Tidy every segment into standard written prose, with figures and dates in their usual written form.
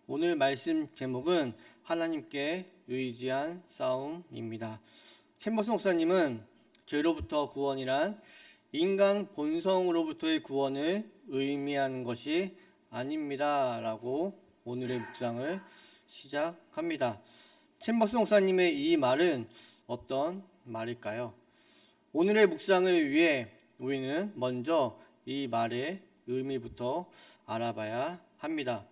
오늘 말씀 제목은 하나님께 의지한 싸움입니다. 챔버스 목사님은 죄로부터 구원이란 인간 본성으로부터의 구원을 의미하는 것이 아닙니다 라고 오늘의 묵상을 시작합니다. 챔버스 목사님의 이 말은 어떤 말일까요? 오늘의 묵상을 위해 우리는 먼저 이 말의 의미부터 알아봐야 합니다.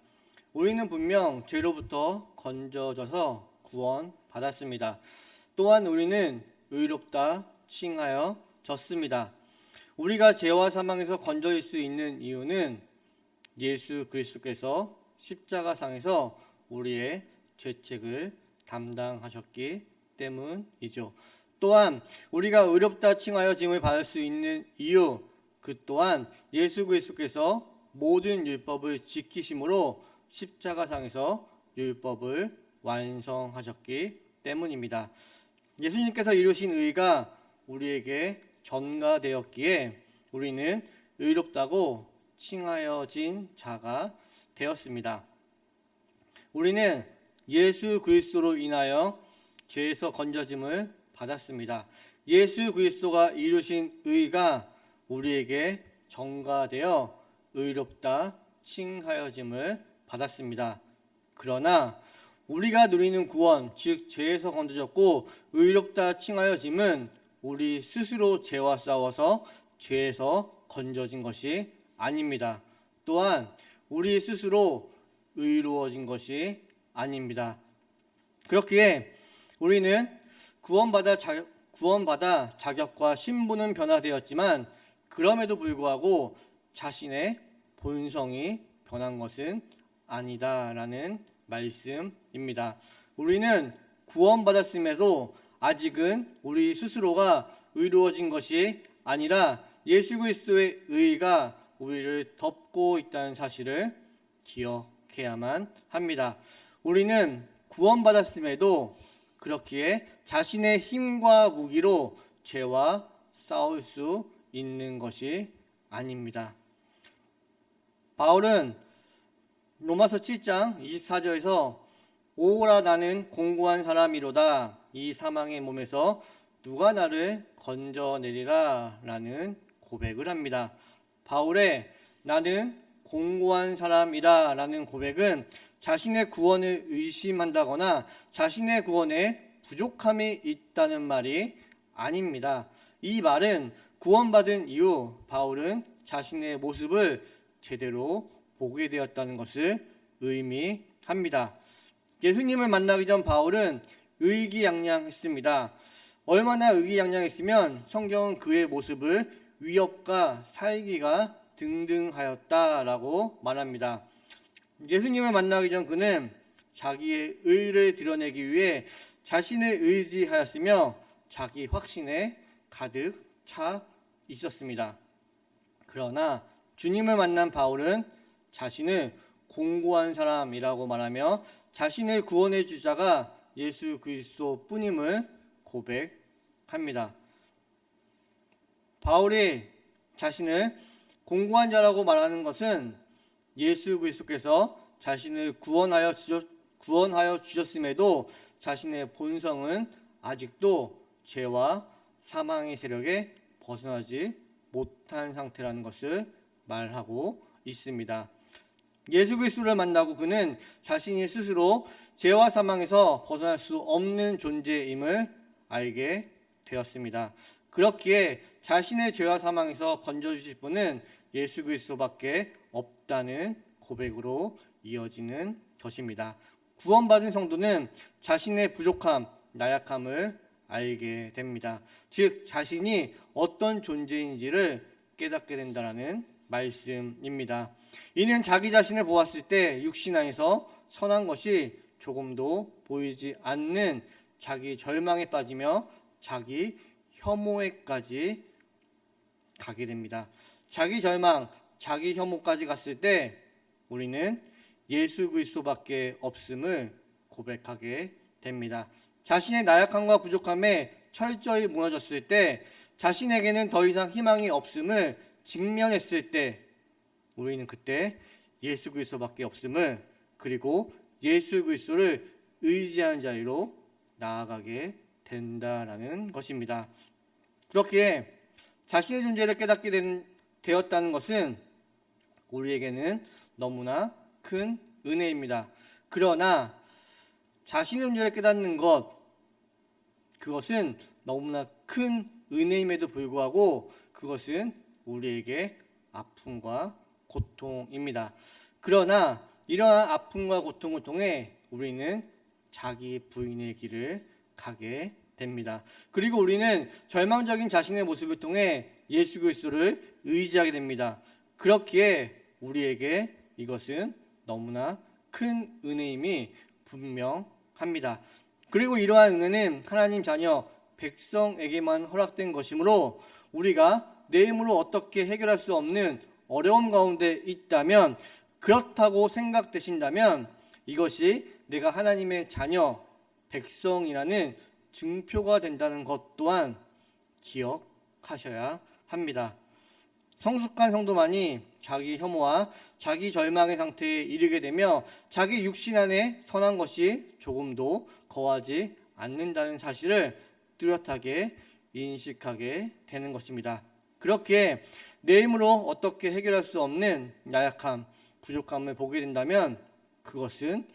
우리는 분명 죄로부터 건져져서 구원받았습니다. 또한 우리는 의롭다 칭하여졌습니다. 우리가 죄와 사망에서 건져질 수 있는 이유는 예수 그리스도께서 십자가상에서 우리의 죄책을 담당하셨기 때문이죠. 또한 우리가 의롭다 칭하여짐을 받을 수 있는 이유, 그 또한 예수 그리스도께서 모든 율법을 지키심으로 십자가상에서 율법을 완성하셨기 때문입니다. 예수님께서 이루신 의가 우리에게 전가되었기에 우리는 의롭다고 칭하여진 자가 되었습니다. 우리는 예수 그리스도로 인하여 죄에서 건져짐을 받았습니다. 예수 그리스도가 이루신 의가 우리에게 전가되어 의롭다 칭하여짐을 받았습니다. 그러나 우리가 누리는 구원, 즉 죄에서 건져졌고 의롭다 칭하여짐은 우리 스스로 죄와 싸워서 죄에서 건져진 것이 아닙니다. 또한 우리 스스로 의로워진 것이 아닙니다. 그렇기에 우리는 구원받아 자격과 신분은 변화되었지만 그럼에도 불구하고 자신의 본성이 변한 것은 아니다라는 말씀입니다. 우리는 구원받았음에도 아직은 우리 스스로가 의로워진 것이 아니라 예수 그리스도의 의가 우리를 덮고 있다는 사실을 기억해야만 합니다. 우리는 구원받았음에도 그렇기에 자신의 힘과 무기로 죄와 싸울 수 있는 것이 아닙니다. 바울은 로마서 7장 24절에서 오라 나는 공고한 사람이로다 이 사망의 몸에서 누가 나를 건져내리라 라는 고백을 합니다. 바울의 나는 공고한 사람이다 라는 고백은 자신의 구원을 의심한다거나 자신의 구원에 부족함이 있다는 말이 아닙니다. 이 말은 구원받은 이후 바울은 자신의 모습을 제대로 보게 되었다는 것을 의미합니다. 예수님을 만나기 전 바울은 의기양양했습니다. 얼마나 의기양양했으면 성경은 그의 모습을 위협과 살기가 등등하였다라고 말합니다. 예수님을 만나기 전 그는 자기의 의를 드러내기 위해 자신을 의지하였으며 자기 확신에 가득 차 있었습니다. 그러나 주님을 만난 바울은 자신을 공고한 사람이라고 말하며 자신을 구원해 주자가 예수 그리스도 뿐임을 고백합니다. 바울이 자신을 공고한 자라고 말하는 것은 예수 그리스도께서 자신을 구원하여 주셨음에도 자신의 본성은 아직도 죄와 사망의 세력에 벗어나지 못한 상태라는 것을 말하고 있습니다. 예수 그리스도를 만나고 그는 자신이 스스로 죄와 사망에서 벗어날 수 없는 존재임을 알게 되었습니다. 그렇기에 자신의 죄와 사망에서 건져주실 분은 예수 그리스도밖에 없다는 고백으로 이어지는 것입니다. 구원받은 성도는 자신의 부족함, 나약함을 알게 됩니다. 즉 자신이 어떤 존재인지를 깨닫게 된다는 말씀입니다. 이는 자기 자신을 보았을 때 육신 안에서 선한 것이 조금도 보이지 않는 자기 절망에 빠지며 자기 혐오에까지 가게 됩니다. 자기 절망, 자기 혐오까지 갔을 때 우리는 예수 그리스도밖에 없음을 고백하게 됩니다. 자신의 나약함과 부족함에 철저히 무너졌을 때 자신에게는 더 이상 희망이 없음을 직면했을 때 우리는 그때 예수 그리스도밖에 없음을, 그리고 예수 그리스도를 의지하는 자리로 나아가게 된다라는 것입니다. 그렇게 자신의 존재를 깨닫게 되었다는 것은 우리에게는 너무나 큰 은혜입니다. 그러나 자신의 존재를 깨닫는 그것은 너무나 큰 은혜임에도 불구하고 그것은 우리에게 아픔과 고통입니다. 그러나 이러한 아픔과 고통을 통해 우리는 자기 부인의 길을 가게 됩니다. 그리고 우리는 절망적인 자신의 모습을 통해 예수 그리스도를 의지하게 됩니다. 그렇기에 우리에게 이것은 너무나 큰 은혜임이 분명합니다. 그리고 이러한 은혜는 하나님 자녀 백성에게만 허락된 것이므로 우리가 내 힘으로 어떻게 해결할 수 없는 어려움 가운데 있다면, 그렇다고 생각되신다면 이것이 내가 하나님의 자녀 백성이라는 증표가 된다는 것 또한 기억하셔야 합니다. 성숙한 성도만이 자기 혐오와 자기 절망의 상태에 이르게 되며 자기 육신 안에 선한 것이 조금도 거하지 않는다는 사실을 뚜렷하게 인식하게 되는 것입니다. 그렇게 내 힘으로 어떻게 해결할 수 없는 나약함, 부족함을 보게 된다면 그것은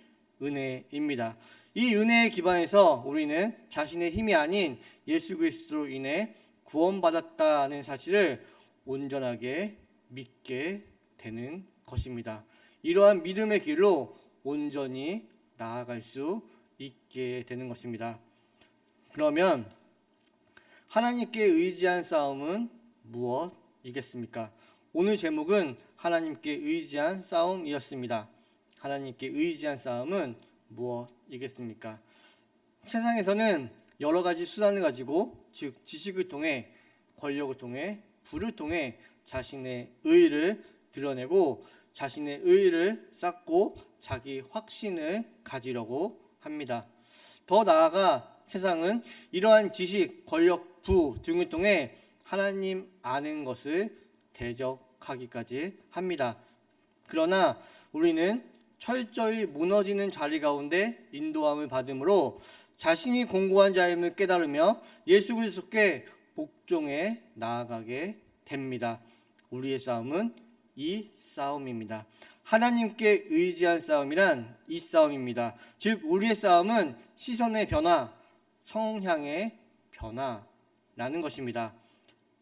은혜입니다. 이 은혜에 기반해서 우리는 자신의 힘이 아닌 예수 그리스도로 인해 구원받았다는 사실을 온전하게 믿게 되는 것입니다. 이러한 믿음의 길로 온전히 나아갈 수 있게 되는 것입니다. 그러면 하나님께 의지한 싸움은 무엇이겠습니까? 오늘 제목은 하나님께 의지한 싸움이었습니다. 하나님께 의지한 싸움은 무엇이겠습니까? 세상에서는 여러 가지 수단을 가지고, 즉 지식을 통해, 권력을 통해, 부를 통해 자신의 의의를 드러내고 자신의 의의를 쌓고 자기 확신을 가지려고 합니다. 더 나아가 세상은 이러한 지식, 권력, 부 등을 통해 하나님 아는 것을 대적하기까지 합니다. 그러나 우리는 철저히 무너지는 자리 가운데 인도함을 받음으로 자신이 공고한 자임을 깨달으며 예수 그리스도께 복종해 나아가게 됩니다. 우리의 싸움은 이 싸움입니다. 하나님께 의지한 싸움이란 이 싸움입니다. 즉 우리의 싸움은 시선의 변화, 성향의 변화라는 것입니다.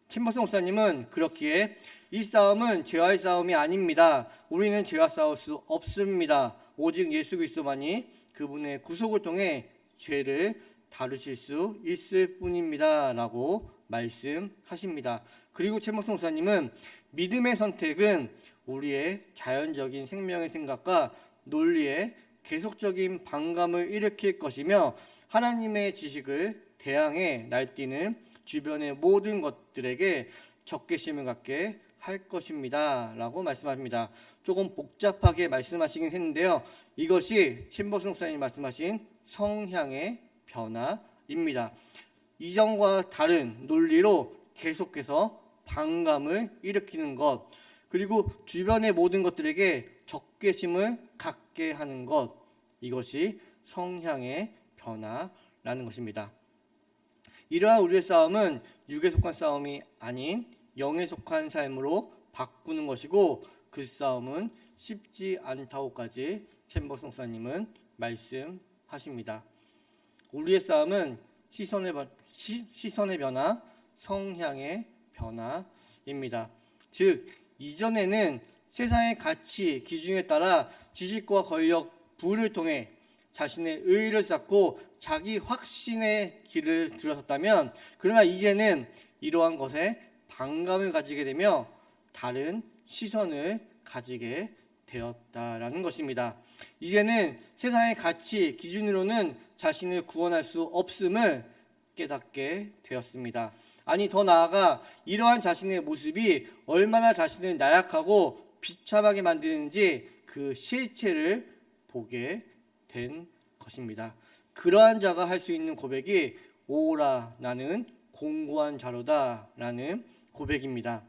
챔버스 목사님은 그렇기에 이 싸움은 죄와의 싸움이 아닙니다. 우리는 죄와 싸울 수 없습니다. 오직 예수 그리스도만이 그분의 구속을 통해 죄를 다루실 수 있을 뿐입니다 라고 말씀하십니다. 그리고 챔버스 목사님은 믿음의 선택은 우리의 자연적인 생명의 생각과 논리에 계속적인 반감을 일으킬 것이며 하나님의 지식을 대항해 날뛰는 주변의 모든 것들에게 적개심을 갖게 할 것입니다 라고 말씀하십니다. 조금 복잡하게 말씀하시긴 했는데요, 이것이 챔버스 목사님이 말씀하신 성향의 변화입니다. 이전과 다른 논리로 계속해서 반감을 일으키는 것, 그리고 주변의 모든 것들에게 적개심을 갖게 하는 것, 이것이 성향의 변화라는 것입니다. 이러한 우리의 싸움은 육에 속한 싸움이 아닌 영에 속한 삶으로 바꾸는 것이고 그 싸움은 쉽지 않다고까지 챔버스 목사님은 말씀하십니다. 우리의 싸움은 시선의 변화, 성향의 변화입니다. 즉 이전에는 세상의 가치, 기준에 따라 지식과 권력, 부를 통해 자신의 의의를 쌓고 자기 확신의 길을 들어섰다면, 그러나 이제는 이러한 것에 반감을 가지게 되며 다른 시선을 가지게 되었다라는 것입니다. 이제는 세상의 가치, 기준으로는 자신을 구원할 수 없음을 깨닫게 되었습니다. 아니 더 나아가 이러한 자신의 모습이 얼마나 자신을 나약하고 비참하게 만드는지 그 실체를 보게 된 것입니다. 그러한 자가 할 수 있는 고백이 오라 나는 공고한 자로다 라는 고백입니다.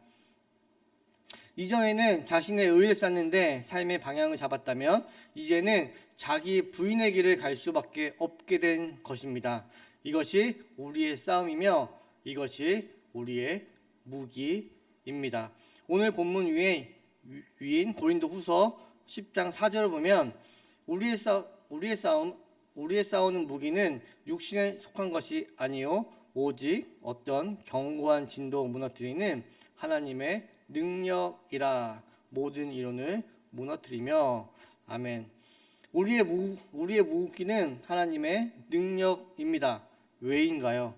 이전에는 자신의 의를 쌓는데 삶의 방향을 잡았다면 이제는 자기 부인의 길을 갈 수밖에 없게 된 것입니다. 이것이 우리의 싸움이며 이것이 우리의 무기입니다. 오늘 본문 위인 고린도후서 10장 4절을 보면 우리의 싸우는 무기는 육신에 속한 것이 아니요 오직 어떤 견고한 진도 무너뜨리는 하나님의 능력이라. 모든 이론을 무너뜨리며. 아멘. 우리의 무기는 하나님의 능력입니다. 왜인가요?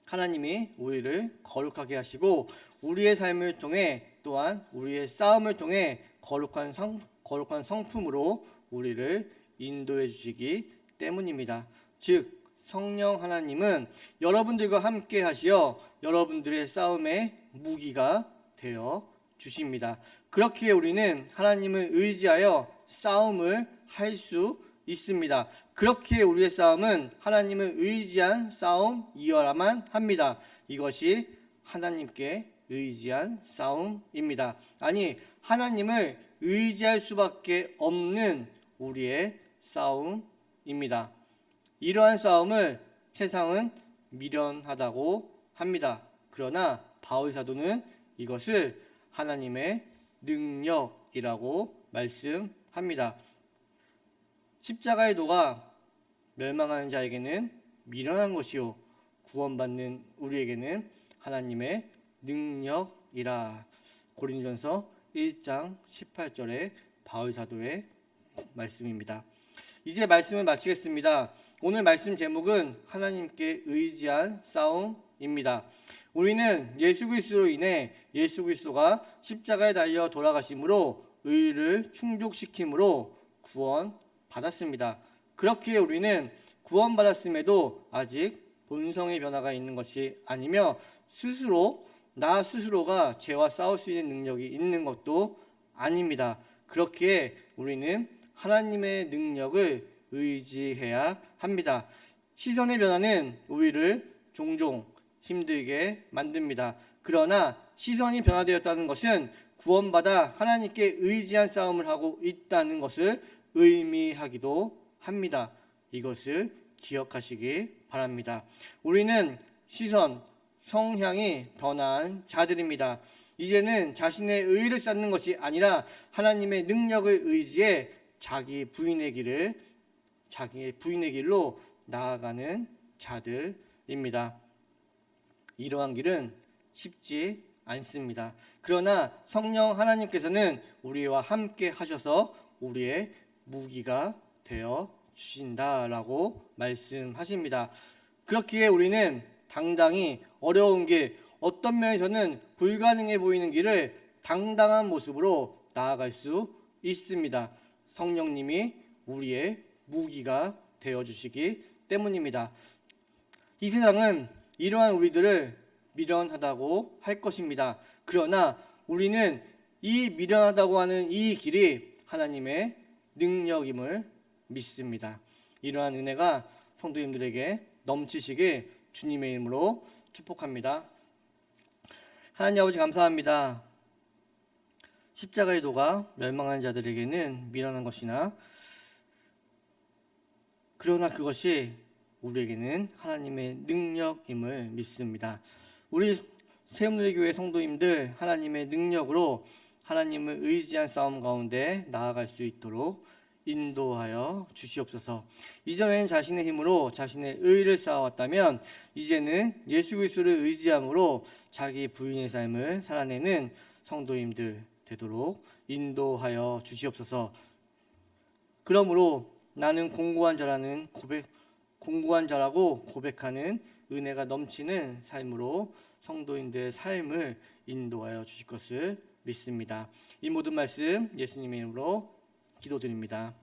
하나님이 우리를 거룩하게 하시고 우리의 삶을 통해 또한 우리의 싸움을 통해 거룩한 성품으로 우리를 인도해 주시기 때문입니다. 즉 성령 하나님은 여러분들과 함께 하시어 여러분들의 싸움의 무기가 되어 주십니다. 그렇기에 우리는 하나님을 의지하여 싸움을 할 수 있습니다. 그렇기에 우리의 싸움은 하나님을 의지한 싸움이어야만 합니다. 이것이 하나님께 의지한 싸움입니다. 아니, 하나님을 의지할 수밖에 없는 우리의 싸움입니다. 이러한 싸움을 세상은 미련하다고 합니다. 그러나 바울 사도는 이것을 하나님의 능력이라고 말씀합니다. 십자가의 도가 멸망하는 자에게는 미련한 것이요 구원받는 우리에게는 하나님의 능력이라. 고린도전서 1장 18절의 바울 사도의 말씀입니다. 이제 말씀을 마치겠습니다. 오늘 말씀 제목은 하나님께 의지한 싸움입니다. 우리는 예수 그리스도로 인해 예수 그리스도가 십자가에 달려 돌아가심으로 의를 충족시킴으로 구원받았습니다. 그렇기에 우리는 구원받았음에도 아직 본성의 변화가 있는 것이 아니며 나 스스로가 죄와 싸울 수 있는 능력이 있는 것도 아닙니다. 그렇기에 우리는 하나님의 능력을 의지해야 합니다. 시선의 변화는 우리를 종종 힘들게 만듭니다. 그러나 시선이 변화되었다는 것은 구원받아 하나님께 의지한 싸움을 하고 있다는 것을 의미하기도 합니다. 이것을 기억하시기 바랍니다. 우리는 성향이 변한 자들입니다. 이제는 자신의 의를 쌓는 것이 아니라 하나님의 능력을 의지해 자기의 부인의 길로 나아가는 자들입니다. 이러한 길은 쉽지 않습니다. 그러나 성령 하나님께서는 우리와 함께 하셔서 우리의 무기가 되어 주신다라고 말씀하십니다. 그렇기에 우리는 당당히 어려운 길, 어떤 면에서는 불가능해 보이는 길을 당당한 모습으로 나아갈 수 있습니다. 성령님이 우리의 무기가 되어 주시기 때문입니다. 이 세상은 이러한 우리들을 미련하다고 할 것입니다. 그러나 우리는 이 미련하다고 하는 이 길이 하나님의 능력임을 믿습니다. 이러한 은혜가 성도님들에게 넘치시길 주님의 이름으로 축복합니다. 하나님 아버지 감사합니다. 십자가의 도가 멸망한 자들에게는 미련한 것이나 그러나 그것이 우리에게는 하나님의 능력임을 믿습니다. 우리 세움누리교회 성도님들 하나님의 능력으로 하나님을 의지한 싸움 가운데 나아갈 수 있도록 인도하여 주시옵소서. 이전에는 자신의 힘으로 자신의 의를 쌓아왔다면 이제는 예수 그리스도를 의지함으로 자기 부인의 삶을 살아내는 성도님들 되도록 인도하여 주시옵소서. 그러므로 나는 공고한 자라고 고백하는 은혜가 넘치는 삶으로 성도인들의 삶을 인도하여 주실 것을 믿습니다. 이 모든 말씀 예수님의 이름으로 기도드립니다.